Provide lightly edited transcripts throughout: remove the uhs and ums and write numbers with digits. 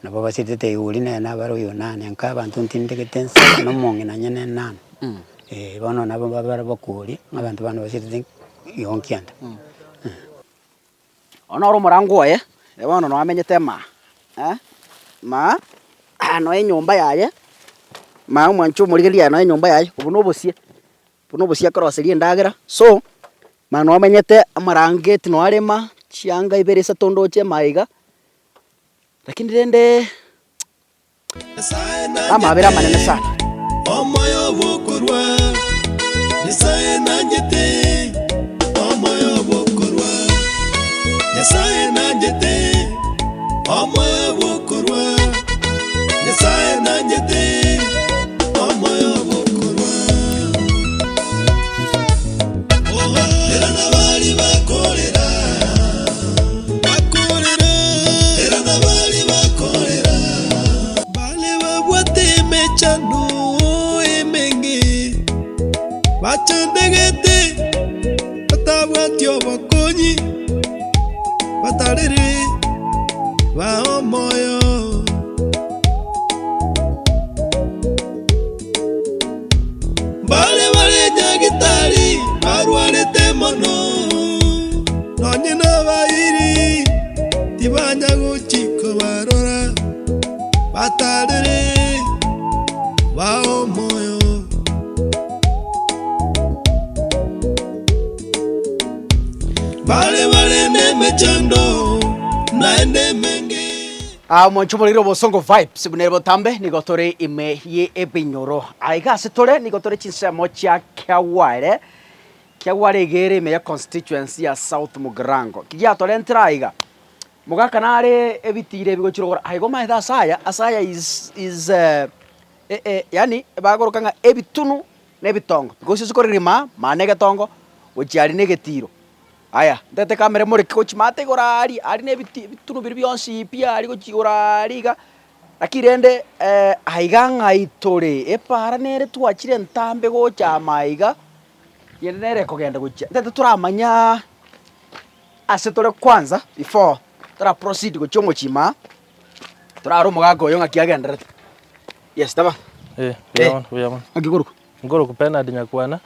nabo basitete iguri nena baro yo nane nka abantu ntindegete no mongi na nyene nane bono nabo babara bakuri abantu bano basitete yonkianda ona ro murango ye bono no amenyete ma ano enyumba yaye ma mwancho murigeria ano enyumba yaye ubu no busie kroserie ndagira so ma no amenyete amarangeti no arema chianga iberesa tondoche maiga lakini rende amabera manene sana omoyo bokorwa Nyasaye nanjete omoyo bokorwa Nyasaye nanjete omoyo bokorwa Nyasaye nanjete omoyo bokorwa era nabali bakorera era nabali bakorera bale babwate mechano emenge bachandegete batabwatyo bakonyi batarere baomoyo bale nyagitari barwarete mono nonye nabayiri tibanya guchiko barora batarere baomoyo bale nemechando naende menge mwancho muliro bosongo vibes bunero tambe nigotore ime ye ebinyoro aiga setore nigotore chinsemo cha kyaware gere me ya constituency ya South Mugirango kijya tore ntraiga mugaka nare ebitire bigochirogora aigo maitha asaya is yani bagorokanga ebitunu nebitongo because sikorima manege tongo ochiari negetiro aya ndete kamera muri kochimate gorari ari ne bitunu biri byonsi pia ari gochigorariga akirende aiganga itore epara nere twachire ntambe gocha maiga yenere kogenda gocha ndete turamanya asetore kwanza before tara proceed gochomo chima turaro mugago yonga kiagenda yes taba uyamon ngoro kupena dinyakwana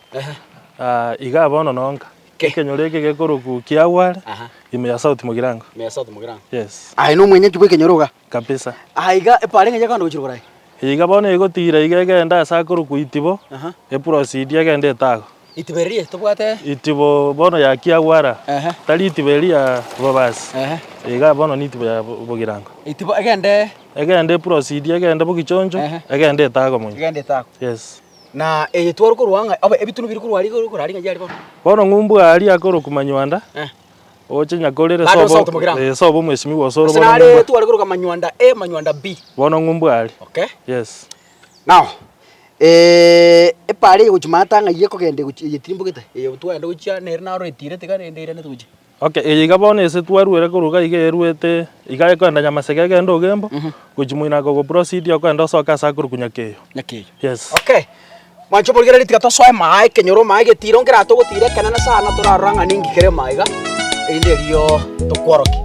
iga bono nonka kenyoreke gekoroku kiawara ime ya South Mugirango yes ai no mwenye chukwe kenyoroga kabisa aiga epare ngeja kando gochirogora iga bono igotira igegenda asakoroku itibo proceed agende tago itiberie tobwate itibo bono ya kiawara tali itiberia babas iga bono nitibo ya Mugirango itibo agende proceed agende bugichonjo agende tago munye agende tago yes na twaro kurwanga aba ebitunu biri kurwari kurari ngajari bono ngumbu ali akoro kumanywanda oche nyakorere sobo mwesimi wosoro bono ngumbu twari kuruka manywanda manywanda B bono ngumbu ali okay yes now epare guchimata ngaye kogende yitirimbo gita twenda gucha nere naro etire tikanendere ne tuje okay iga bono ese twarwere kuruka igeruete iga kwenda nyamasege gendo ogembo guchimuina go proceed okwenda soka sakuru kunyakeyo yes okay mwancho bolgera litika to soe mai kenyoro mai getiro ngera to gotire kana na sana to raranga ningi kere maiga inde rio to kworoki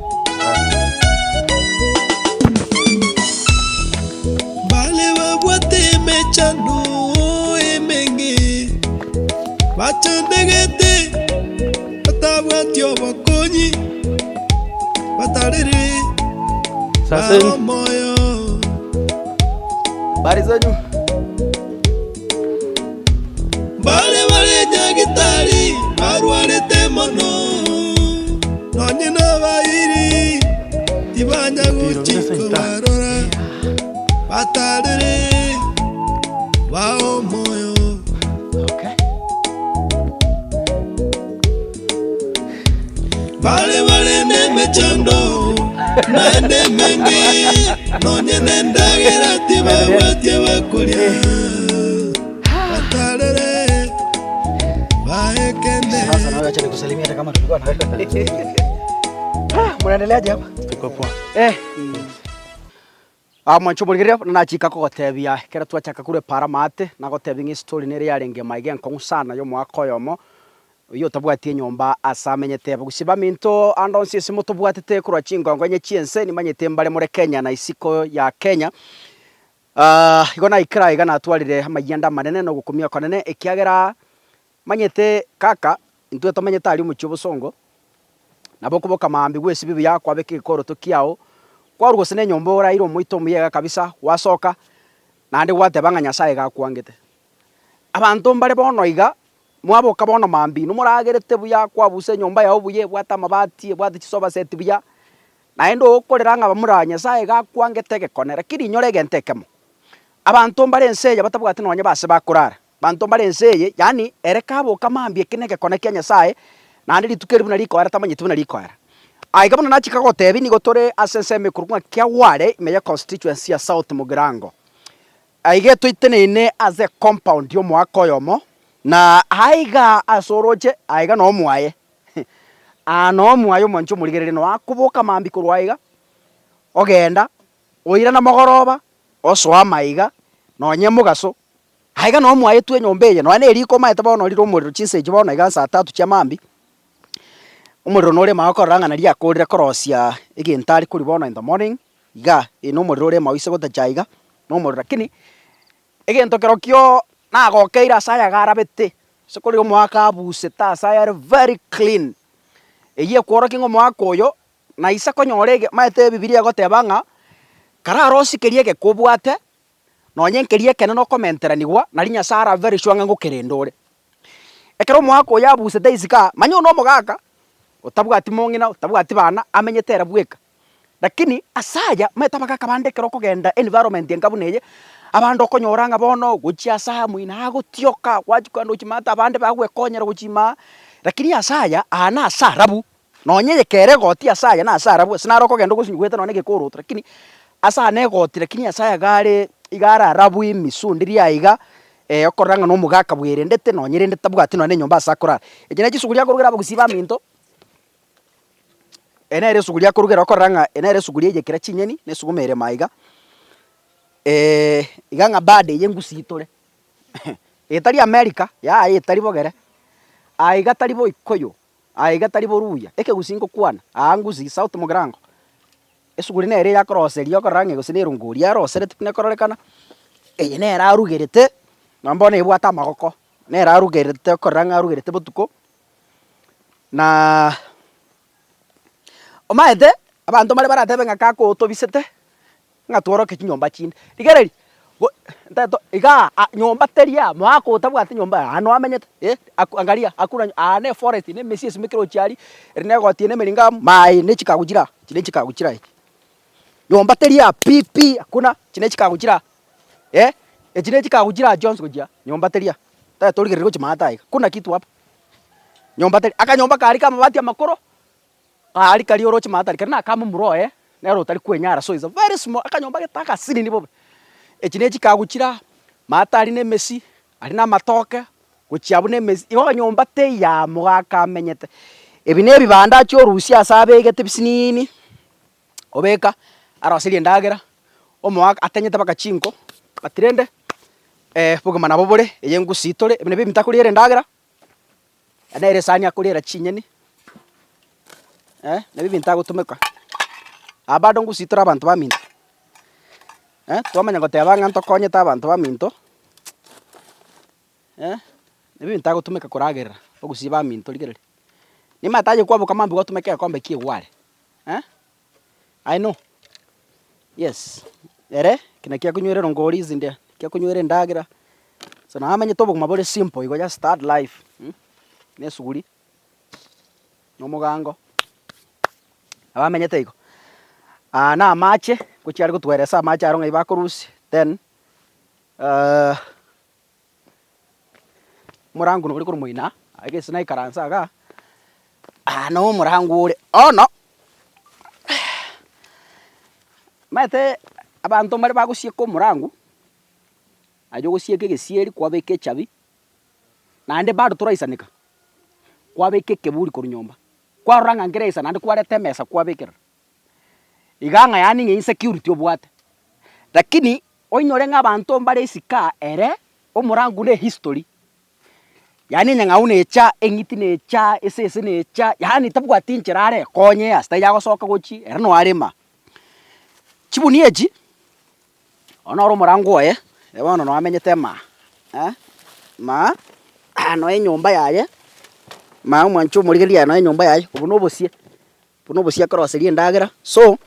bale babwate mechano emenge bachandegete batabwatyo bakonyi batarere baomoyo barizanyu bale nyagitari barwarete mono nonye nabayiri tibanya guchiko barora batarere baomoyo okay bale nemechando naende menge nonye nendagera tibabwatye bakuria batarere sasa nawe acha nikusalimia hata kama tulikuwa na mnaendeleaje hapa tuko poa mwancho bolgeria na chika ko gotebia kera twachaka kure para mate na gotebia ngi story nere yarenge maige nkongu sana yo mwako yomo Uyo tabwatie nyomba asamenyete bagusiba minto andonsi simo tobwatete kurwa chingongo nye chiense ni manyete mbale muri Kenya na isiko ya Kenya. Igona ikira igana atwarire amayanda manene no gukumia konene ikiagera manyete kaka intwe tomanyete ali mu cyobusongo nabo kuboka mambi gwesi bibi yakwa beke koro tokiao kwa rugo sene nyombo ora iro muito muyega kabisa wasoka nandi gwatebanga Nyasaye gakwangete abantu mbale bono iga mwaboka bono mambi numuragerete buya kwabuse nyomba yaho buye bwata mabati bwata chisoba set buya naendo okorera nga bamura Nyasaye gakwangete gekonera kiri nyorege ntekemo abantu mbale nseya batabwate nonye base bakurara bantu mbale nseye yani ereka boka mambi ekinege koneke Nyasaye nandi litukeri buna liko ara tamanyitu buna liko ara aiga buna nachika gotebi ni gotore asenseme kurunga kya ware meya constituency ya South Mugirango aige tuitenene as a compound yo mwako yomo na aiga asoroje aiga no mwaye no mwayo moncho murigerere no akuboka mambi kurwa aiga ogenda oira na mogoroba oswa maiga no nyemugaso aiga no mwaye twe nyombeye no ane riko maete bono riro muriro chinse jibono aiga saa 3 cia mambi umuriro nore makoranga na ria korire korosia igintari kuri bono in the morning iga ino muriro re mawise gota jaiga no muriro lakini egento kerokio na gokeira saya garabete sokori mwaka buse ta saya very clean eye kworoki ngo mwaka oyo na isa konyorege maete bibilia gotebanga kararo sikeriege kubwate no nyenkerie kene no commenteranigwa na linya sara very shwanga ngokerendore ekero mwaka oyo abuse daisika manyo no mogaka utabwati mongina utabwati bana amenyetera bweka lakini asaya maeta magaka bande kero kogenda environment yenkabuneye abando konyoranga bono guchia saa muina gutioka wajukando chimata abande bagwe konyera guchima lakini asaya ana sarabu nonye kere goti asaya na sarabu sinaro kogenda gusinyugweta none gekoro lakini asa ne goti lakini asaya gare igara rabu imisundi aiga okoranga no mugaka bwerendete nonyerende tabwati none nyomba sakora ejene gisuguria kurugera bagusiba minto enere suguria kurugera okoranga enere suguria yekera chinyeni ne sugumere maiga iganga bade yengusi itore etari America ya etari bogere aiga tari bo ikoyo aiga tari bo ruya eke gusingo kwana angusi South Mugirango esuguri nere ya crosserio korange gusinero nguri arosere tipine kororekana nere arugerete nambone ibwata magoko nere arugerete koranga arugerete botuko na omaete abantu mari baratebe ngakako otobisete ngatworo ke nyomba chinde digereri ntato iga nyomba teria mwako utabwate nyomba ano amenyete angalia akuna ane forest ne mesies mikro chari rine goti ne meringa mai ne chikagugira chine chikagugira nyomba teria pipi akuna chine chikagugira chine chikagugira Jones gujia nyomba teria ta torigerero chimata iga kuna kitu hapa nyomba teria aka nyomba kari kama mabati ya makoro ali kali oro chimata kana kama muro nero tari kwenyara so is a very small akanyomba getaka sini ni bobe echinechi kaguchira matari ne mesi ari na matoke guchiabu ne mesi igo nyomba te ya mugaka menyete ebine bibanda cyo rusia asabe gete bisinini obeka arosiri ndagera omwaka atenyete baka chinko batirende buguma nabo bore eyengusitore ebine bimitakurire ndagera anere sanya kurira chinyeni ne bibinta gutumeka abado ngusitora abantu baminto twamanya gotebanga ntokonyeta abantu baminto nebinta gutumeka kuragerera ogusiba minto ligerere ni mataje kwabuka mambi gotumeka kombe kiegware I know yes ere kina kia kunywera ngori zinde kia kunywera ndagira so na amanye tobo mabore simple igo just start life nesuguri no mugango abamenyete igo na mache kuchari gutweresa mache aronga ibakurusi then murangu no kuri muina agese na ikaransa ga no murangu ure no mate abantu mari bagusie ko murangu ajo gusie ke gesieri kwa beke chabi na ande bado turaisanika kwa beke keburi ko nyomba kwa ranga ngereza na ande kwa retemesa kwa beke iganga yani nge insecurity obwate lakini oinyore nga abantu mbare isika ere omurangu ne history yani nyang'au necha eng'iti necha esese necha yani tabwati ncherare konye asta yagosoka gochi ere no arema chibuni echi onoro morango oye ebono no amenyete ma no enyomba yaye ma mwancho murigeria no enyomba yaye obuno obosie koroserie ndagera so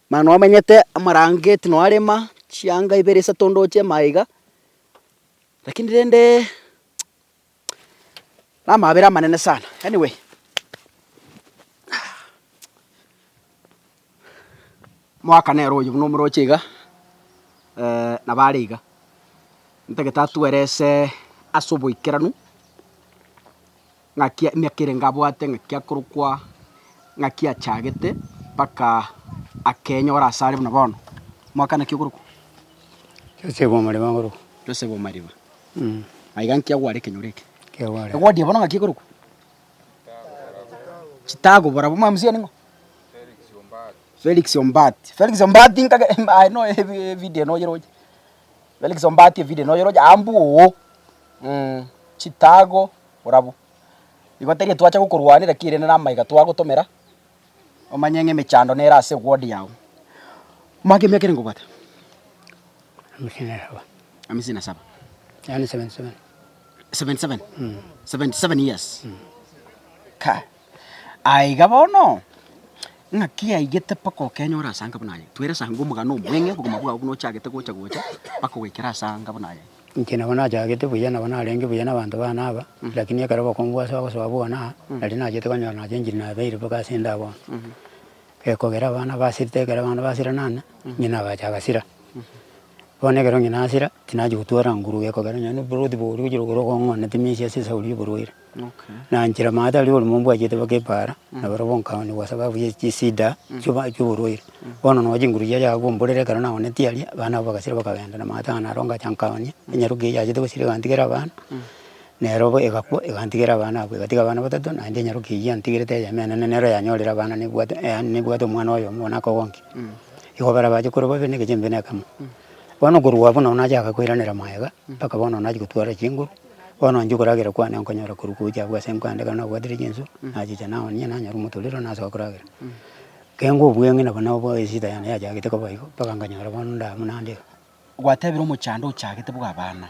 ma no amenyete amarangeti no arema chianga ibere satondoche maiga lakini rende na mabera manene sana anyway mwaka nero uyu no murochiga na bariga ntegeta tuerese asobo ikeranu ngakia miakire ngabwate ngakia kurukwa ngakia chagete paka akenyora asari na bono mwaka na kiguruku Jose bomariba nguru. Jose bomariba aiga nkia gware kenyureke Keware. egwadi bono ngakia kuruku chitago bora buma mzia ningo Felix Ombati nkaga I know video no yeroje Felix Ombati video no yeroje ambu chitago borabo igoterie twacha gukurwanira kire na maiga twagutumira omanyenge mechando nera ase gwadi yawo mage mekere ngobata amisina saba Yani 77. 77 years ka aiga bono ngakia igete pako kenyora sanga bunaye twere sango mugano mwenge buguma bwa buno chagete gocha pako wekera sanga bunaye Nkina bona jagete buya na bona arenge buya na bantu bana aba lakini akaraba kombwa sawa kwa bona nali na jete kanya na jenjiri na beire baka senda bona kogera bana basirite kera bana basira nana nyina bajagasira bone kero nyina asira tinaji gutwara nguru kogera nyano burudi buru kujiro ngone timisi sisa uli buruira na njira mata ali olumumbu ajete bakepara na barabonka ni wasababu ye sida chuba chuburuira bono no jinguru ya gomborere kara na one tiali bana bagasira bakabenda na mata na ronga chankawani nyaruge ya jete basira gantigera bana nero egakwo egantigera bana abo egatiga bana batatu na ndi nyaruge ya ntigirete ya mena nero ya nyorera bana ni bwato mwana oyo mwana ko wonki igobara baje koro babe ne gejembe na kama bono kuruwa bono naja akakwiranira maega paka bono naji gutwara chinguru bono njuguragira kwane nkonyora kurukuja bwa senkwande kana bwadire jinsu naji nao nya nanya rumutuliro naso kuragira kengo bwenge na bana bo isita yana yaja giteko baiko paka nganyora bono nda munande gwatebira omochando ochagete bwa bana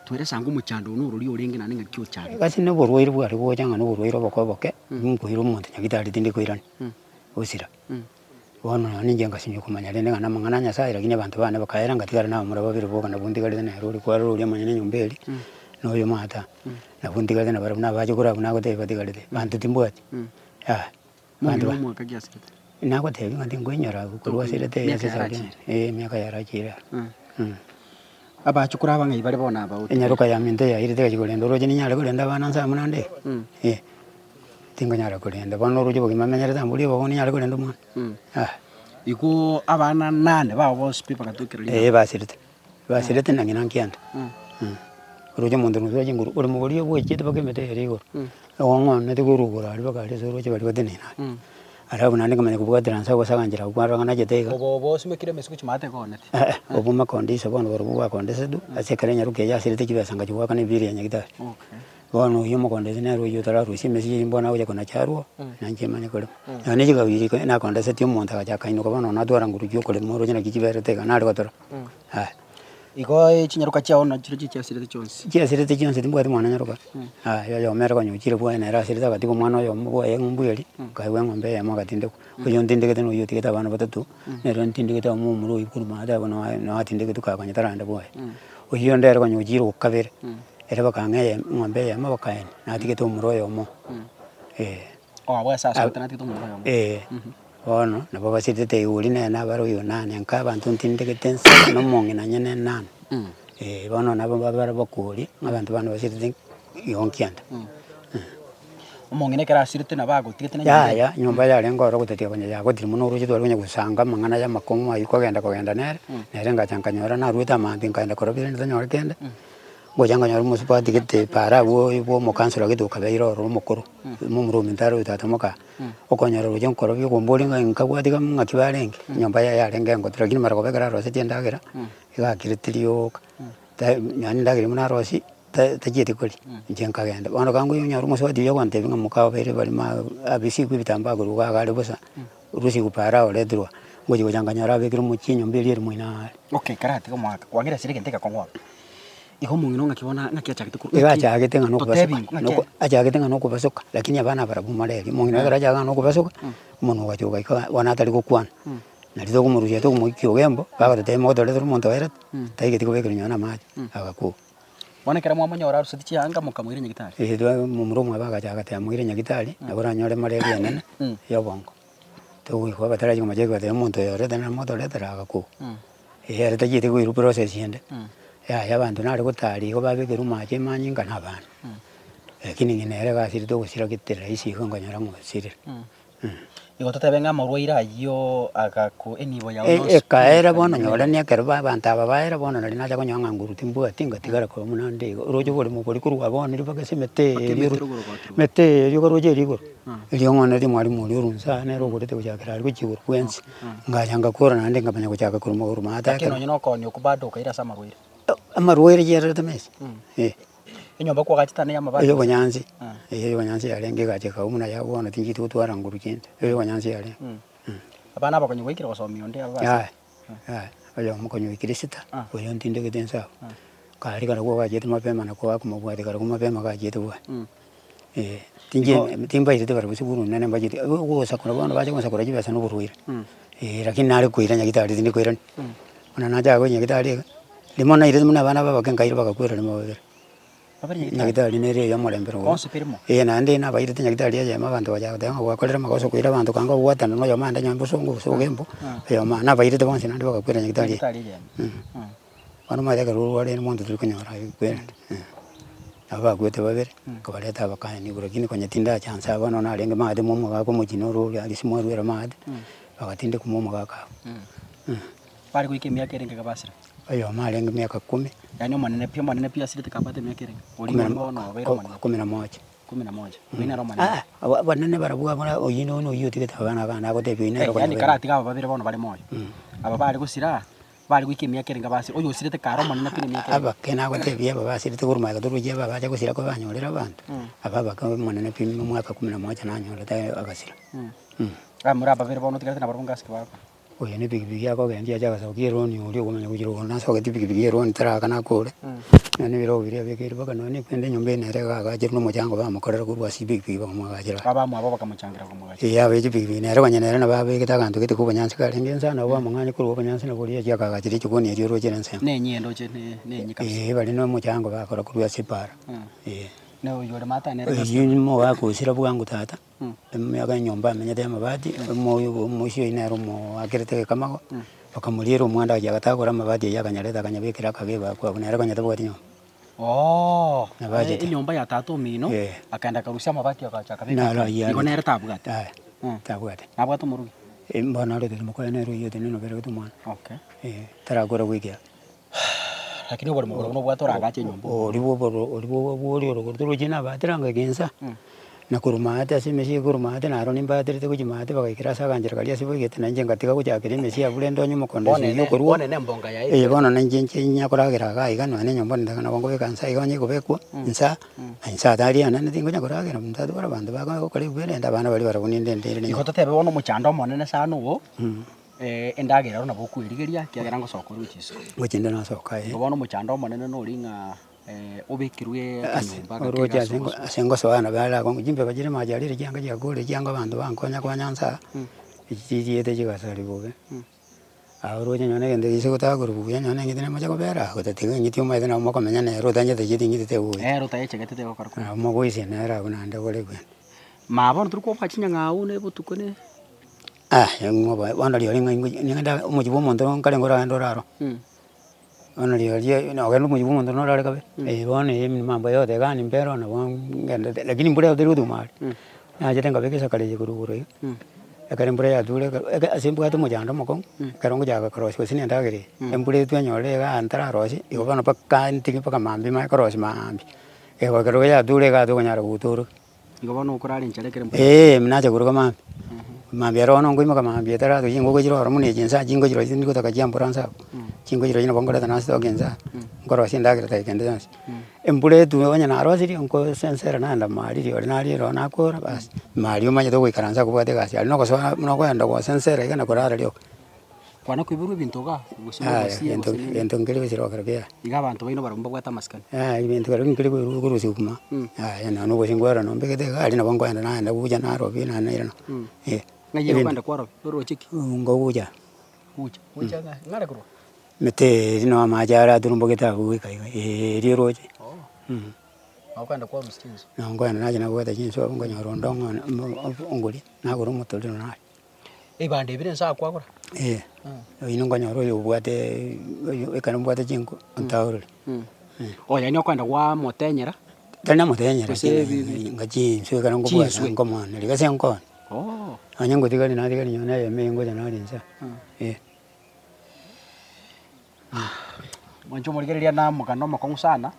twere sango omochando n'ururi orenge na ninga kyo cyane kasi ne borwaire bwari bwojanga no borwaire bokoboke nkuhira umuntu nyagitari tindi kwirani usira bono ninge ngasinye kumanya rene ngana mangana nyasaye lakini abantu bana bakaera ngatigara na mura babiri boga na bundi gari na ruri kwa ruri amanyene nyombeli no yo mata na bundi gari na barabuna baje kura buna gote batigari bantu timbwati bantu mwaka kiasi na gote ngati ngwenyara kurwa sirete ya sasa miaka yarachira abachukura abangai bari bona aba enyaruka ya mente ya irite kigolendo roje ni nyara golenda bana nsa munande tingo nyara golenda bono roje bogima menyere tambuli bogoni nyara golendo mwana iko abana nane babo bose pipa katukira basirete nangina nkianda roje mundu roje nguru uri mugori bwo chete bakemete herigo ngone tigurugura ari bakale so roje bari badenena arabu nani kamenya kubwa transa kwa sakanjira kwara kana jeteka bobo simekire mesuku chimate kone obu makondisa bono boru bwa kondisa du asekare nyaruke ya sirite kibasanga chwa kana biri ya nyagita bono yo makondisa na royo tara rusi mesi mbona uja kona charwo nanje manya kole nani jiga biri ko na kondisa tio monta ka kaino ko bono na dwara nguru jyo kole moro jina kikibere teka na ro tara iko chinyaruka chao na chiro chicha sirite chonsi timbwa mwana nyaruka yo mera ko nyukire bwa na ra sirite batiko mwana yo mbo ye ngumbuyeli kai we ngombe ya maka tinde ko yo tinde ke no yo tiketa bana batatu ne ron tinde ke ta mu muro ikuru ma da bono na tinde ke tuka kanya taranda bwa o yo ndere ko nyukire ukabere era bakanga ngombe ya mabaka na tiketa muro yo mo abwa sasa tana tiketa muro yo mo ono na baba sirite uri na baro yo nane nka bantu tinde ke tensa no mongi na nyene nane bono na baba bara bakuri abantu bana basirite yonkianda omongene kera sirite na bago tikete na ya nyumba ya lengo ro kutetia kwenye ya gotiri muno ruji twari kwenye kusanga mangana ya makomo ayi kogenda nere nga chankanyora na ruta mambi nkaenda korobire ndanyora kende bojanga nyoro musipati kete para wo mukansura gitu kabeiro ro mukuru mumuro mintaro itamoka okonyora ruji nkorobye gomboli nkabwati kamwa kibarenge nyumba ya lenge ngotira kini mara kobegara ro setiendagira igakiritirio nyani ndagiri muna rosi tachiete kori inche nkagenda bono kangu nyaru muswati yo kwante binga mukao bere bali ma abisi kwibitamba kuruga gari busa rusi kupara oledrwa ngoji kujanganyara bekiro muchinyo mbeli eri mwina okay karate ko mwaka wangira sirike nteka kongwa iho mungino ngakibona ngakiachagite kuru igachagite ngano kubasoka noko achagite ngano kubasoka lakini abana barabumareri mungino agarajaga ngano kubasoka umuntu wachoga ika wanatari gukwana nalito kumurusia to kumukio gembo baga tete moto le muntu era taigete kubekira nyona maji agaku bonekera mwamanya rusati chianga mukamwire nyagitari dwa mumurumu abagachaga te amwire nyagitari nabura nyore mareri enene yobongo tuwiko bataraje kumajego te muntu yore tena moto le agaku era tagiye kuiru process yende ya bantu nari gutari ko babekera umaje manyinga nabana lakini nginere gasiri to gusira gitera isi ko nganyara ngosire igo totebenga morwaira yo agaku enibo ya onos kaera bono nyora ni akerba banta babaera bono nari naja konyanga nguru timbu atinga tigara ko munande rojo bole mukori kurwa bono ri bagase mete yo roje ri go ri ngona ri mwari muri urunsa ne rogo te kujakira ri kuchigur kwensi ngajanga kora nande ngabanya kuchaka kuruma uruma ata kino nyino ko nyo kubado kaira sama rwaira amarwaira jera tames inyomba kwa gachitane ya mabati yo banyanzi yo banyanzi yarenge gaje ka umuna yabona tingi tutwara nguru kindi yo banyanzi yare abana bakonyo wikira basomyo nde abasa ayo mukonyo wikirista oyo ntinde getensa kali kana kwa gaje mapema na kwa kumabwate kala kumapema gaje tuwa tingi timba ite bara busuguru nene mbajiti wo sakura bana baje kusakura jibasa no buruira lakini nari kuira nyagitari tindi kuira ona naja go nyagitari limona ire muna bana baba kenkaira bakakwira ni mabere nyagitari nere ya morembero nande na baire nyagitari ya mabantu baja tenga wakolera makoso kuira bantu kanga watana no yamanda nyambo songo sogembo yo mana baire te bonse nande bakakwira nyagitari bana maja garu wale ni muntu tukunyora kwera aba gwete babere kabaleta bakanya ni buragini kwenye tinda chansa bana na lenge maade mumu gako mujino ro ya lisimo rwera maade bakatinde kumumu gaka bari kuikimia kerenge kabasira ayo malenga miaka 10 yani manene pia sile tikapate miaka kerenge ulimbo no bero manene 11 wina ro manene banene barabuga bona oyino no yo tigeta bana kana ko tebi ine ro yani karati ka babere bono bari moyo aba bari gusira bari kuikimia kerenge basira oyo sile tikaro manene pine miaka aba kena ko tebi aba basira tikuruma ka turuje baba baje gusira ko banyorera abantu aba baka manene pine mu mwaka 11 na nyora ta agasira amura babere bono tigata na barungas ke baba oyo ne bigi yako gendia jaga so kiro ni uri ko menye kujiro na so ke bigi ro ni tara kana kore ne biro biri abekiri baka no ni kwende nyombe ne rega ga jiro mo jango ba mukorera ku basi bigi ba mu ga jira baba mu abo bakamuchangira ko mu ga ya be bigi ne rega nyane na ba be kita kantu kiti ku banyansi ka lengen sana wa mangani ku banyansi na buri ya ga jiri ko ni ro jira nse ne nyendo je ne nyika bali no mo jango ba kora ku basi para no yore mata ne yini mo wa ku sira bwangu tata myaga nyomba menye de mabati mo shio inero mo akirete kama bakamulira umwanda ya gatakora mabati ya kanyareta kanyabikira kageba kwa kunera kanyata bwati nyo inyomba ya tatu mino akaenda karusia mabati akachaka iko nere tabugata tabugata abwato murugi mbona ro de moko enero yote nino bere kutumana tara gora wikia lakini bora mo no bwato ragache nyombo oliwo ro jina batranga gensa na kurumate asimesi kurumate na ro nimba tere kujimate bakaikira saganjira kali asibo gete nanje ngatika kujakire mesi abulendo nyumo konde yo kurwo ne mbonga ya bono nanje nya koragira ga iga no ne nyombo ndaka na bongo bekansa iga nye kubekwa insa tari ana ne tingo nya koragira mutatu bara bandu baka kali bere nda bana bali bara buninde ndere ne iko totebe bono muchando monene sana wo endagira ro nabo kwirigeria kiagera ngo soko ruchisko muchinde na soka bono muchando monene no ringa obekirwe roja sengo soana bala ko jimbe bajire majalire janga jagore janga bantu bankonya kwa nyanza ijiete jigasari bobe roja nyone gende iso ta guru buya nyone ngidene maja ko bera ko tete ngiti mo edena mo ko menya ne roja nyete jiti ngiti te u rota yeche gete te ko mo ko ise na ra kuna ande gole gwen ma bon turko pachinya ngau ne butuko ne ngo ba wana ri ringa ngada mo jibo mo ndo kale ngora ndo raro ona rio no gano mujibu mondo no rare kabe bone mambo yote gani mbero na ngende lakini mbure yote rudu mali na jete ngabe kesa kale jikuru kure kare mbure ya dure asimbu atu mujanda moko karongo jaga cross ko sini ndagere mbure tu nyole ga antara rosi iko bana pakka ntiki paka mambi ma cross mambi ko karo ya dure ga to nyara guturu iko bana ukurali nchale kere mnaje kuru mambi mambi rono ngoi maka mambi tara to jingo ko jiro harmoni jinsa jingo jiro jingo to ka jamburansa jingo jiro ina bongola tanasi to genza ngoro sinda kira tai kende dans embure tu onya na arosiri onko sensera naenda mari ori nari ro nakora bas mari omanye to goikaransa kubwate gasi ari noko so no kwenda kwa sensera igana korara ryo kwana kwiburu bintu ga ento ngiri bisiro karabia iga abantu baino barumba gwata maskani ibintu kari ngiri kurusi kuma yana no bosingwara no mbegete gari na bongo enda naenda buja na robi na naira ngaye kwenda kwa robi ro chiki ngo buja ngare kuro mete no amajara turumbo geta buika iri roje kwenda kwa mstinzo na ngwana naje na bwata jinso ngo nyarondongo ngoli na guru mutolino na bande bire nsa kwa kura ino ngo nyaro yo bwate ekana bwate jinko ntaurule oya ni kwenda kwa motenyera tana motenyera ngaji nso ekana ngo bwata ngo mwana ligase ngo anyango tigani na tigani nyona ya mengo jana rinsa mwanjo murigereria na mugano makongu sana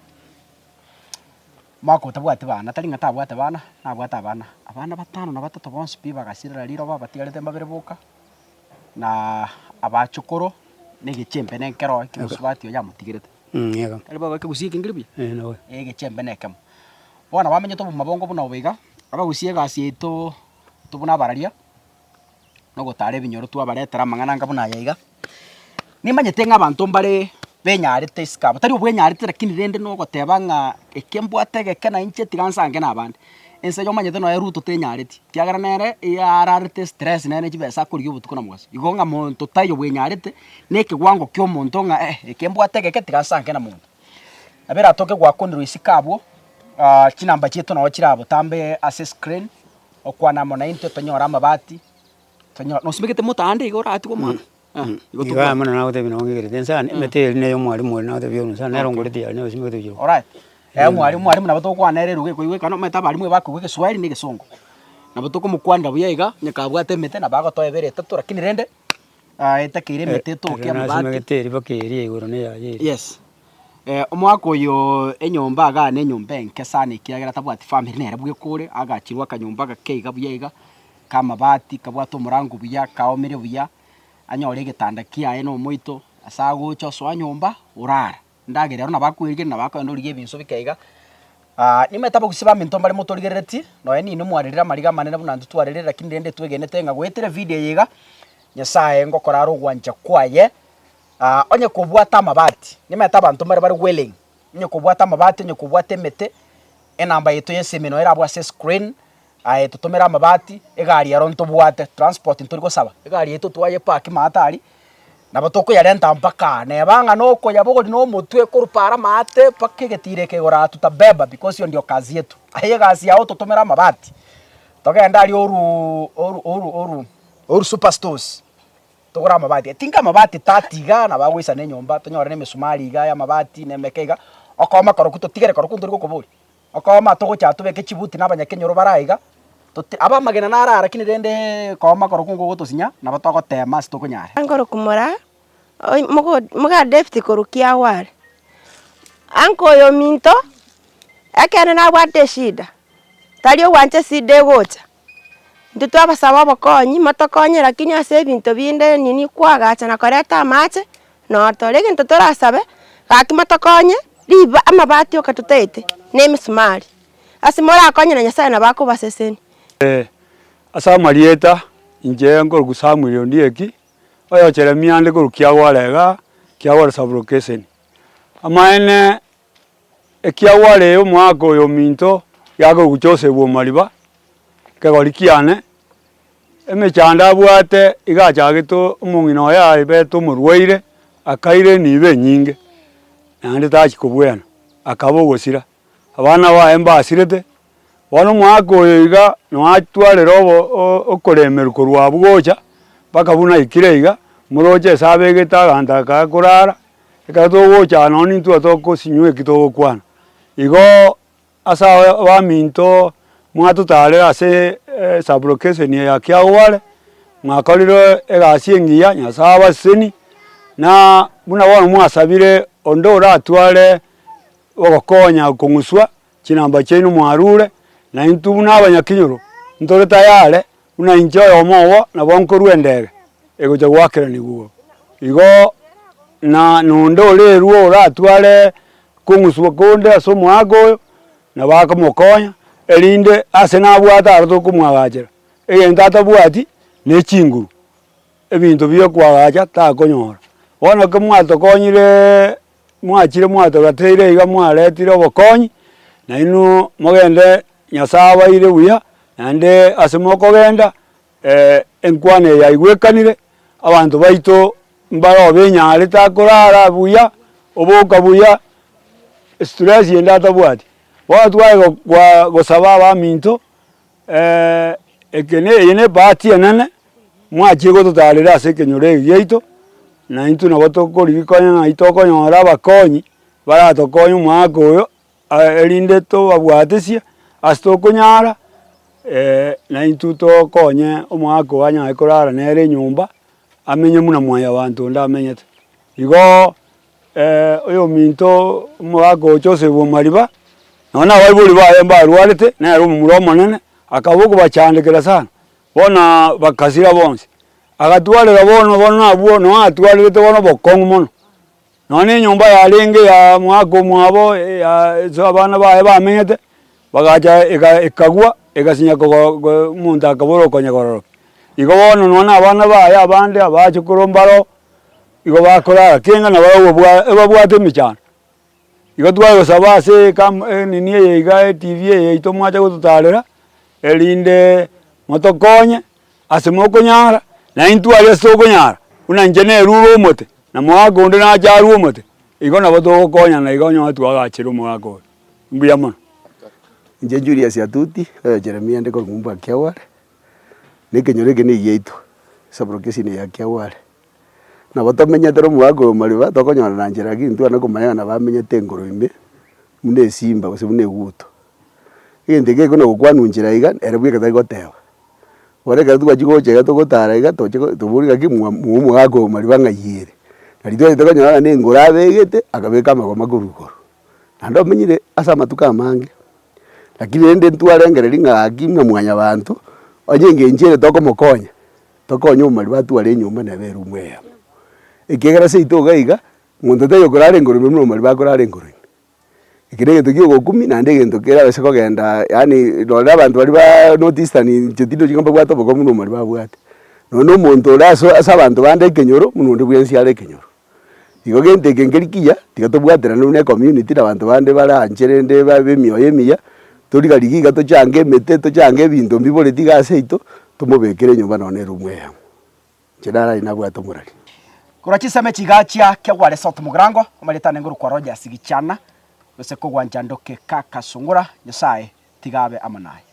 mako tabwate bana tari ngata bwate bana na bwate abana batano na batatu bonse pi bagasirira riro babatigarete mbabere buka na abachukuru nigechembe nenkero kimusubati ya mutigirete yego ari baba kigusiye ngiribi no gechembe nekemo bona bamenye to mabongo buna obiga abagusiye gasieto tubuna bararia no gotare binyoro tu abaretera mangananga buna yaiga nimanyete ng'abantu mbare benyarite iskaba tari obwenyarite lakini rende no goteba nga ekembwate gekena inche tigansange nabande ense yo manyete no eruto tenyarite tiagara nere yararite stress nene chibesa kuri obutuko na mwasi igonga muntu tayo bwenyarite neke gwango kyo muntu nga ekembwate geke tigansange na muntu abera atoke gwakonero isikabwo chinamba cheto no chirabo tambe ase screen okwana mona into tonyora amabati tonyora no simekete mutande igora ati ko mwana iga mana na ote bino ngire tensa mete ne yo mwari mwari na ote bino sa nero ngore dia ne osime tujo alright mwari na bato kwa nere ruge ko iwe kana meta bari mwe bako weke swahili ne gesongo na bato ko mukwanda buya nyaka bwate mete na bago to ebere tatu lakini rende etakire mete to ke mbati mete ribakeri igoro ne ya yes omwako yo enyomba aga ne nyomba enkesane kiagera tabwati family nere bwe kore agachirwa kanyomba gakeiga buya kama bati kabwato murango buya kaomere buya anyore gitanda kiaye no moito asago choso nyomba urara ndagere na bakwirige na bakwendo rige binso bikaiga nimetaba gusiba minto mbare motorigereti no eni ni mwarira mariga manene buna ntutwarire lakini ndende twegenete nga gwetire video yiga nyasaye ngokora rugwanja kwaye onye kubwata amabati nimetaba bantu mbare bari willing onye kubwata amabati onye kubwata emete enamba yeto yesemeno era bwa screen tutumira amabati egari ya ronto bwate transport ntori gosaba egari yeto twaye park matari na batoko ya renta mpaka ne banga noko ya bogo no mutwe kurupara mate pake getire ke gora tutabeba because yo ndio kazi yetu aye kazi yao tutumira amabati toka ndali oru superstores togora amabati tinga amabati tatiga na bagwisa ne nyomba tonyora ne mesumari ga ya amabati ne mekega akoma karokuto tigere karokundo riko kobori akoma togo cha tubeke chibuti nabanyakenyoro baraiga aba magena narara kini rende koma karokungo gotosinya na batoko tema stoko nyare angoro kumora muga defti korukia wale anko yo minto akene na bwate shida talio wanje side gocha ndutu abasaba bakonyi matokonye lakini ase binto binde nini kwagacha na koreta mache no torege ntutu rasabe gaki matokonye riba amabati okatutete nemisumari asimora akonye na nyasaye na bako baseseni asa marieta inje ngor gusamwiro ndieki oyo Jeremia ndi kurukia warega kia wara sublocation amaene ekia ware yo mwako yo minto yago guchose bo mariba kegorikiane emechanda bwate igachagito umungino ya ibeto murweire akaire nibe nyinge nandi tachi kubwena akabogosira abana ba embasirete wano mwako yiga nwatwale robo okoremeru korwa bwocha bakabuna ikireiga muroje sabe gitaganda ka kurara ekatogocha noni tu atoko sinywe kitogo kwana igo asa wa minto mwatutale ase sublocation ya kyawale mwakoliro egasiengiya nyasaba seni na buna wano mwasabire ondora atwale ogokonya kunguswa kinamba cyenu mwarure na intu n'abanyakinyoro ntore tayale una enjoy omowo na bonko rwendege ego je wakera niguo igo na nundo le ruo ratwale kung'uswa konde ase omwaka oyo na bakamokonya erinde ase nabwate aro tokomwagachera egento atabwati na echinguru ebinto biokwagacha takonyora bono ke mwatokonyire mwachire mwatogateire iga mwaretire obokonyi naino mogende Nyasaye abaire buya naende ase mokogenda enkwana yaigwekanire abanto baito mbaro benyare takorara buya oboka buya stress yenda atabwati bono twaye gosaba abaminto ekene yene bahati enene mwachie gototarera ase ekenyoro egi giaito na intwe nabo tokorigikonya ng'ai tokonyora abakonyi baratokonya omwaka oyo erinde tobabwatesie ase tokonyara na intwe tokonye omwaka oyo anyare korara nere enyomba amenye muna mwaya banto onde amenyete igo oyo ominto omwaka oyo Joseph Omariba nona abaibori baye mbarwarete nere omomura omonene akaba okobachandekera sana bona bakasira bonsi agatwarera bono nabwo no atwarete bono bokong'u mono none enyomba yarenge ya mwaka omwabo so abana baye bamenyete bagacha ekagwa egasinya omonto akabora okonyegororoka igo bono nona abana baye abande abachokora mbaro igo bakorara kenga nabo ebabwate emichano igo twagosaba ase nini eye iga TV eye ito mwacha gototarera erinde motokonye ase mokonyara na intwe ari ase okonyara buna inche nerure omote na mwaka onde nacharwa omote igo nabo togokonyana igo onyoe twagachire omwaka oyo mbuya mono. Inche Julius Atuti Jeremia ndiko rumba Kiawale nekenyoro eke ni giaitu sabrokesine ya Kiawale na batomenyete omwaka Omariba tokonyora na njera gintu ana komanya na bamenyete engoroime mune simba gose mune guto egente geko no kwanu njera iga erebwe kata goteba ore ka tuwa chigo chega togotara iga toburiga ki mwaka Omariba ng'ayire na rito tokonyora ne ngora begete akabeka magoma kurugoro ando menyire asa matuka mange lakini ende ntwarengere ng'aki mwa mwanya bantu onyenge njere tokomokonya tokonya Omariba tware nyumba na beru mweya ekegera se itoga iga muntu tayo korare ngoro mwe Omariba korare ngoro ikirege tugiye gokumi na ndege ndokera bese kogenda yani ndora abantu bari ba notice ni chetindo chingamba bwato boko mwe Omariba bwate nono muntu raso asa abantu bande kenyoro munonde bwensi ale kenyoro igo gente kengerikia tigatobwatera nune community abantu bande bara ncherende babe mioyo emiya torigarigi tochange mete tochange bintu mbibore tiga seito tumobekere nyumba none rumwe ya chedara inabwato murari kurachiseme chigachia Kiawale South Mugirango omaretane nguru kwa Roger Sigichana gose kogwanja ndoke kaka sungura Nyasaye tigabe amanaye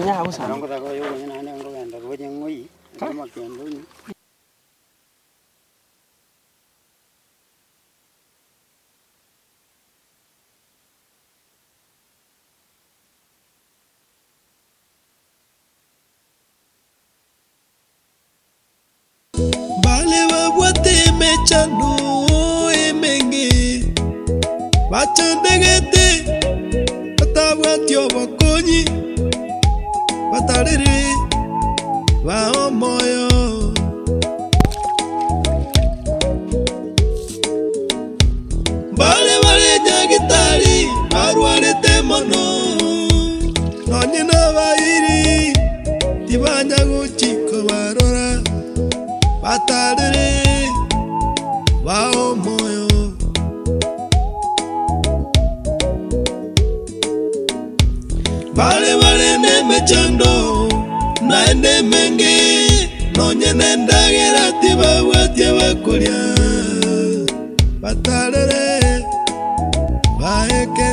ya usa ngo ta ko yo nyina ne ngo genda ko jengoi kama kendo ni bale babwate mechano emenge bachandegete batabwatyo bakonyi batarere baomoyo bale nyagitari barwarete mono nonye nabayiri tibanya guchiko barora batarere baomoyo bale nemechando na menge nonye nendagera tibabwatie bakoria batarere baeke